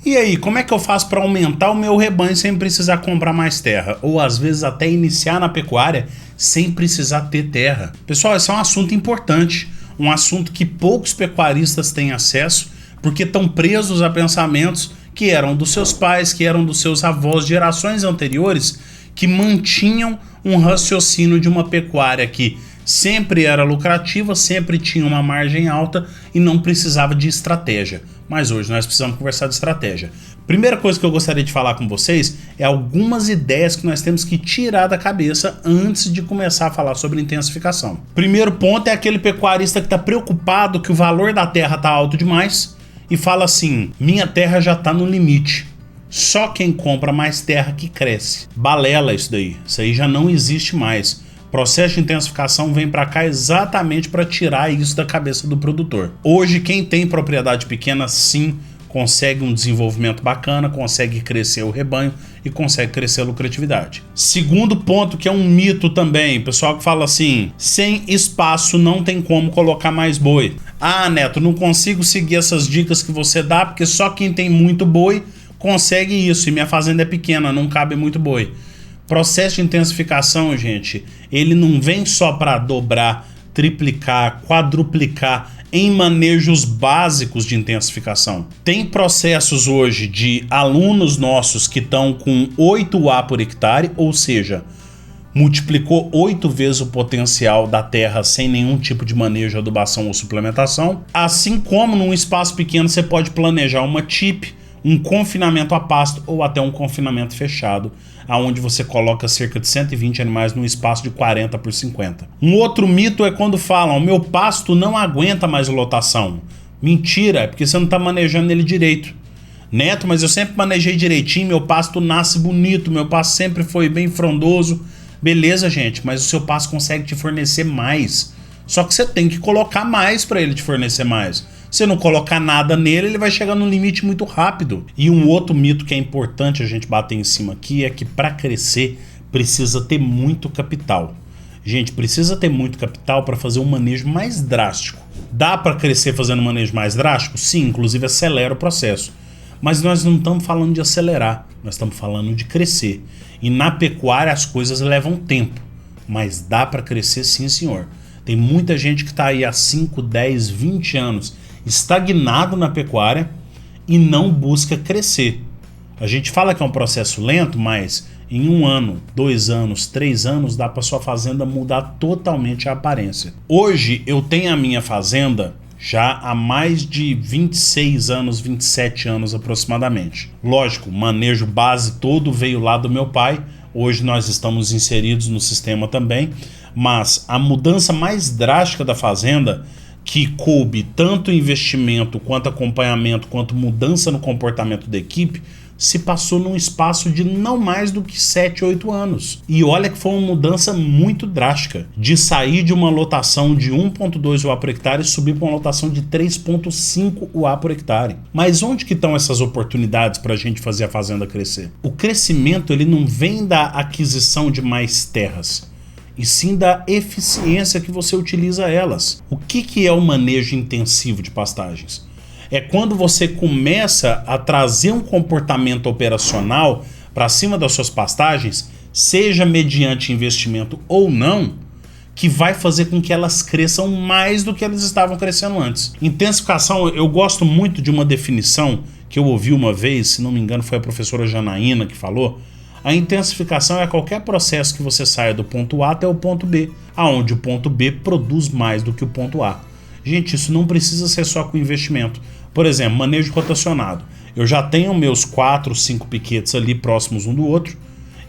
E aí, como é que eu faço para aumentar o meu rebanho sem precisar comprar mais terra? Ou às vezes até iniciar na pecuária sem precisar ter terra? Pessoal, esse é um assunto importante, um assunto que poucos pecuaristas têm acesso, porque estão presos a pensamentos que eram dos seus pais, que eram dos seus avós, gerações anteriores, que mantinham um raciocínio de uma pecuária que sempre era lucrativa, sempre tinha uma margem alta e não precisava de estratégia. Mas hoje nós precisamos conversar de estratégia. Primeira coisa que eu gostaria de falar com vocês é algumas ideias que nós temos que tirar da cabeça antes de começar a falar sobre intensificação. Primeiro ponto é aquele pecuarista que está preocupado que o valor da terra está alto demais e fala assim: minha terra já está no limite. Só quem compra mais terra que cresce. Balela isso daí. Isso aí já não existe mais. O processo de intensificação vem para cá exatamente para tirar isso da cabeça do produtor. Hoje, quem tem propriedade pequena, sim, consegue um desenvolvimento bacana, consegue crescer o rebanho e consegue crescer a lucratividade. Segundo ponto, que é um mito também, pessoal que fala assim: sem espaço não tem como colocar mais boi. Ah, Neto, não consigo seguir essas dicas que você dá porque só quem tem muito boi consegue isso e minha fazenda é pequena, não cabe muito boi. Processo de intensificação, gente, ele não vem só para dobrar, triplicar, quadruplicar em manejos básicos de intensificação. Tem processos hoje de alunos nossos que estão com 8A por hectare, ou seja, multiplicou 8 vezes o potencial da terra sem nenhum tipo de manejo, adubação ou suplementação. Assim como num espaço pequeno você pode planejar uma TIP, um confinamento a pasto ou até um confinamento fechado, aonde você coloca cerca de 120 animais num espaço de 40 por 50. Um outro mito é quando falam: meu pasto não aguenta mais lotação. Mentira, é porque você não está manejando ele direito. Neto, mas eu sempre manejei direitinho, meu pasto nasce bonito, meu pasto sempre foi bem frondoso. Beleza, gente, mas o seu pasto consegue te fornecer mais. Só que você tem que colocar mais para ele te fornecer mais. Se não colocar nada nele, ele vai chegar no limite muito rápido. E um outro mito que é importante a gente bater em cima aqui é que para crescer precisa ter muito capital. Gente, precisa ter muito capital para fazer um manejo mais drástico. Dá para crescer fazendo um manejo mais drástico? Sim, inclusive acelera o processo. Mas nós não estamos falando de acelerar, nós estamos falando de crescer. E na pecuária as coisas levam tempo, mas dá para crescer sim, senhor. Tem muita gente que está aí há 5, 10, 20 anos estagnado na pecuária e não busca crescer. A gente fala que é um processo lento, mas em 1 ano, 2 anos, 3 anos dá para sua fazenda mudar totalmente a aparência. Hoje eu tenho a minha fazenda já há mais de 26 anos, 27 anos aproximadamente. Lógico, o manejo base todo veio lá do meu pai. Hoje nós estamos inseridos no sistema também, mas a mudança mais drástica da fazenda, que coube tanto investimento, quanto acompanhamento, quanto mudança no comportamento da equipe, se passou num espaço de não mais do que 7, 8 anos. E olha que foi uma mudança muito drástica, de sair de uma lotação de 1,2 UA por hectare e subir para uma lotação de 3,5 UA por hectare. Mas onde que estão essas oportunidades para a gente fazer a fazenda crescer? O crescimento ele não vem da aquisição de mais terras, e sim da eficiência que você utiliza elas. O que é o manejo intensivo de pastagens? É quando você começa a trazer um comportamento operacional para cima das suas pastagens, seja mediante investimento ou não, que vai fazer com que elas cresçam mais do que elas estavam crescendo antes. Intensificação, eu gosto muito de uma definição que eu ouvi uma vez, se não me engano foi a professora Janaína que falou. A intensificação é qualquer processo que você saia do ponto A até o ponto B, aonde o ponto B produz mais do que o ponto A. Gente, isso não precisa ser só com investimento. Por exemplo, manejo rotacionado. Eu já tenho meus 4, 5 piquetes ali próximos um do outro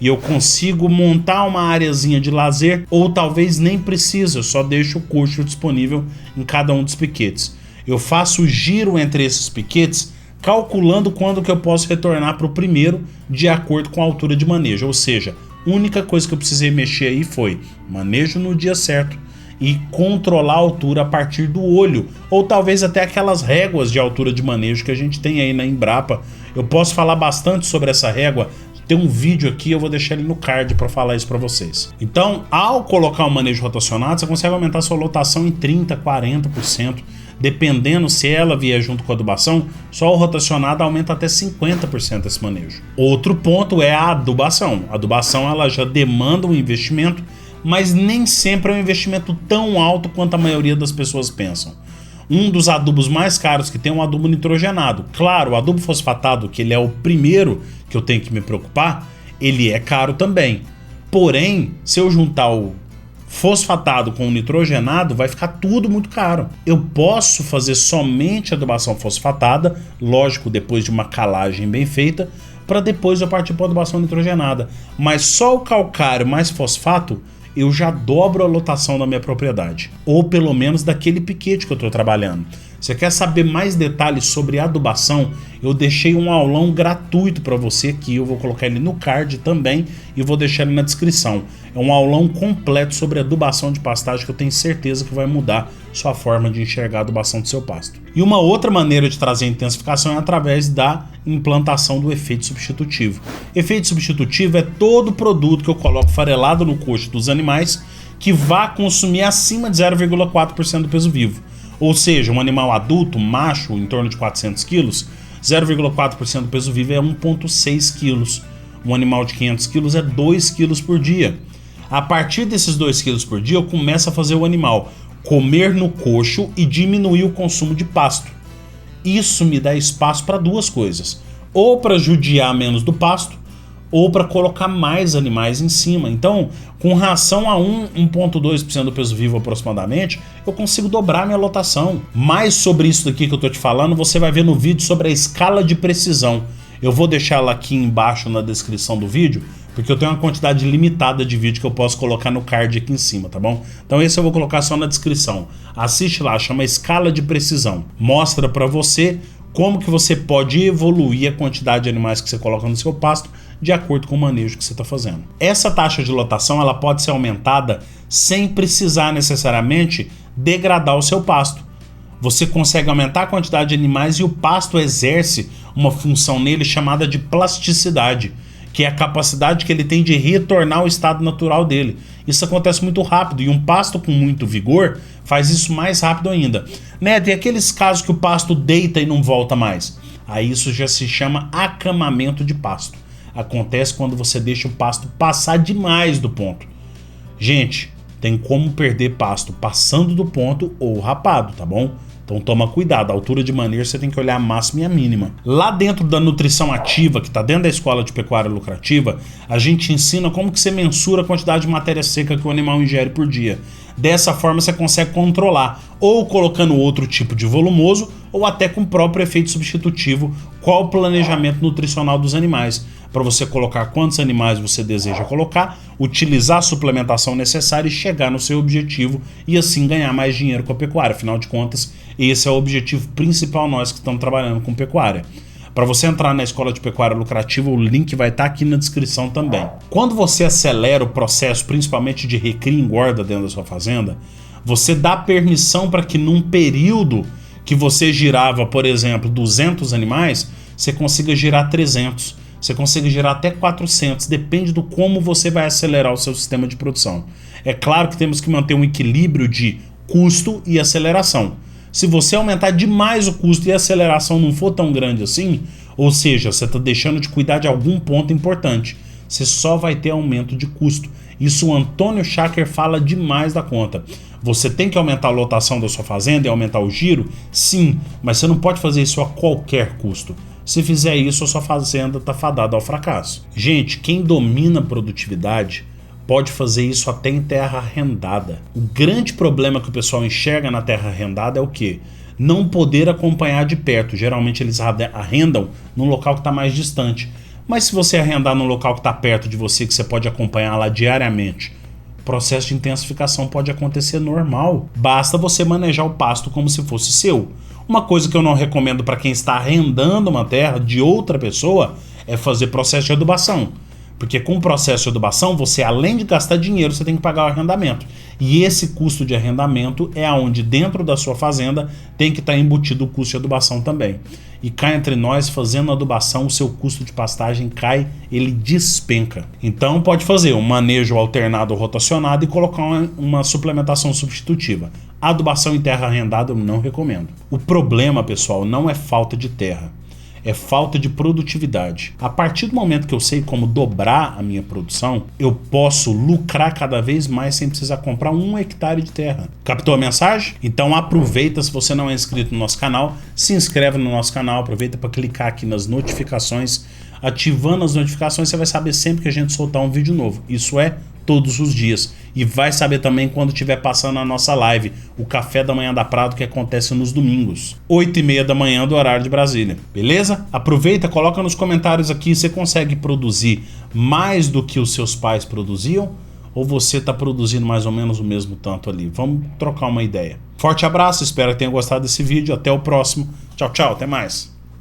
e eu consigo montar uma areazinha de lazer, ou talvez nem precisa, eu só deixo o coxo disponível em cada um dos piquetes. Eu faço o giro entre esses piquetes calculando quando que eu posso retornar para o primeiro de acordo com a altura de manejo. Ou seja, a única coisa que eu precisei mexer aí foi manejo no dia certo e controlar a altura a partir do olho, ou talvez até aquelas réguas de altura de manejo que a gente tem aí na Embrapa. Eu posso falar bastante sobre essa régua, tem um vídeo aqui, eu vou deixar ele no card para falar isso para vocês. Então, ao colocar o manejo rotacionado, você consegue aumentar a sua lotação em 30%, 40%, dependendo se ela vier junto com a adubação, só o rotacionado aumenta até 50% esse manejo. Outro ponto é a adubação. A adubação ela já demanda um investimento, mas nem sempre é um investimento tão alto quanto a maioria das pessoas pensam. Um dos adubos mais caros que tem é um adubo nitrogenado. Claro, o adubo fosfatado, que ele é o primeiro que eu tenho que me preocupar, ele é caro também. Porém, se eu juntar o fosfatado com o nitrogenado, vai ficar tudo muito caro. Eu posso fazer somente adubação fosfatada, lógico, depois de uma calagem bem feita, para depois eu partir para adubação nitrogenada. Mas só o calcário mais fosfato, eu já dobro a lotação da minha propriedade. Ou pelo menos daquele piquete que eu estou trabalhando. Você quer saber mais detalhes sobre adubação? Eu deixei um aulão gratuito para você aqui, eu vou colocar ele no card também e vou deixar ele na descrição. É um aulão completo sobre adubação de pastagem que eu tenho certeza que vai mudar sua forma de enxergar a adubação do seu pasto. E uma outra maneira de trazer intensificação é através da implantação do efeito substitutivo. Efeito substitutivo é todo produto que eu coloco farelado no coxo dos animais que vá consumir acima de 0,4% do peso vivo. Ou seja, um animal adulto, macho, em torno de 400 quilos, 0,4% do peso vivo é 1,6 quilos. Um animal de 500 quilos é 2 quilos por dia. A partir desses 2 quilos por dia, eu começo a fazer o animal comer no coxo e diminuir o consumo de pasto. Isso me dá espaço para duas coisas. Ou para judiar menos do pasto, ou para colocar mais animais em cima. Então, com ração a 1,2% do peso vivo aproximadamente, eu consigo dobrar minha lotação. Mais sobre isso daqui que eu estou te falando, você vai ver no vídeo sobre a escala de precisão. Eu vou deixar ela aqui embaixo na descrição do vídeo, porque eu tenho uma quantidade limitada de vídeo que eu posso colocar no card aqui em cima, tá bom? Então esse eu vou colocar só na descrição. Assiste lá, chama escala de precisão. Mostra para você como que você pode evoluir a quantidade de animais que você coloca no seu pasto de acordo com o manejo que você está fazendo. Essa taxa de lotação ela pode ser aumentada sem precisar necessariamente degradar o seu pasto. Você consegue aumentar a quantidade de animais e o pasto exerce uma função nele chamada de plasticidade, que é a capacidade que ele tem de retornar ao estado natural dele. Isso acontece muito rápido e um pasto com muito vigor faz isso mais rápido ainda. Né? Tem aqueles casos que o pasto deita e não volta mais. Aí isso já se chama acamamento de pasto. Acontece quando você deixa o pasto passar demais do ponto. Gente, tem como perder pasto passando do ponto ou rapado, tá bom? Então toma cuidado, a altura de manejo você tem que olhar a máxima e a mínima. Lá dentro da nutrição ativa, que está dentro da escola de pecuária lucrativa, a gente ensina como que você mensura a quantidade de matéria seca que o animal ingere por dia. Dessa forma você consegue controlar, ou colocando outro tipo de volumoso, ou até com o próprio efeito substitutivo, qual o planejamento nutricional dos animais, para você colocar quantos animais você deseja colocar, utilizar a suplementação necessária e chegar no seu objetivo e assim ganhar mais dinheiro com a pecuária. Afinal de contas, esse é o objetivo principal nós que estamos trabalhando com pecuária. Para você entrar na escola de pecuária lucrativa, o link vai estar aqui na descrição também. Quando você acelera o processo, principalmente de recria e engorda dentro da sua fazenda, você dá permissão para que num período que você girava, por exemplo, 200 animais, você consiga girar 300. Você consegue girar até 400, depende do como você vai acelerar o seu sistema de produção. É claro que temos que manter um equilíbrio de custo e aceleração. Se você aumentar demais o custo e a aceleração não for tão grande assim, ou seja, você está deixando de cuidar de algum ponto importante, você só vai ter aumento de custo. Isso o Antônio Schacker fala demais da conta. Você tem que aumentar a lotação da sua fazenda e aumentar o giro? Sim, mas você não pode fazer isso a qualquer custo. Se fizer isso, a sua fazenda está fadada ao fracasso. Gente, quem domina a produtividade pode fazer isso até em terra arrendada. O grande problema que o pessoal enxerga na terra arrendada é o quê? Não poder acompanhar de perto. Geralmente eles arrendam num local que está mais distante. Mas se você arrendar num local que está perto de você, que você pode acompanhar lá diariamente, o processo de intensificação pode acontecer normal. Basta você manejar o pasto como se fosse seu. Uma coisa que eu não recomendo para quem está arrendando uma terra de outra pessoa é fazer processo de adubação. Porque com o processo de adubação, você além de gastar dinheiro, você tem que pagar o arrendamento. E esse custo de arrendamento é onde dentro da sua fazenda tem que estar embutido o custo de adubação também. E cá entre nós, fazendo adubação, o seu custo de pastagem cai, ele despenca. Então pode fazer um manejo alternado ou rotacionado e colocar uma suplementação substitutiva. Adubação em terra arrendada eu não recomendo. O problema, pessoal, não é falta de terra. É falta de produtividade. A partir do momento que eu sei como dobrar a minha produção, eu posso lucrar cada vez mais sem precisar comprar 1 hectare de terra. Captou a mensagem? Então aproveita, se você não é inscrito no nosso canal, se inscreve no nosso canal, aproveita para clicar aqui nas notificações. Ativando as notificações, você vai saber sempre que a gente soltar um vídeo novo. Isso é todos os dias. E vai saber também quando estiver passando a nossa live, o Café da Manhã da Prado, que acontece nos domingos, 8h30 da manhã do horário de Brasília. Beleza? Aproveita, coloca nos comentários aqui, você consegue produzir mais do que os seus pais produziam? Ou você está produzindo mais ou menos o mesmo tanto ali? Vamos trocar uma ideia. Forte abraço, espero que tenha gostado desse vídeo. Até o próximo. Tchau, tchau, até mais.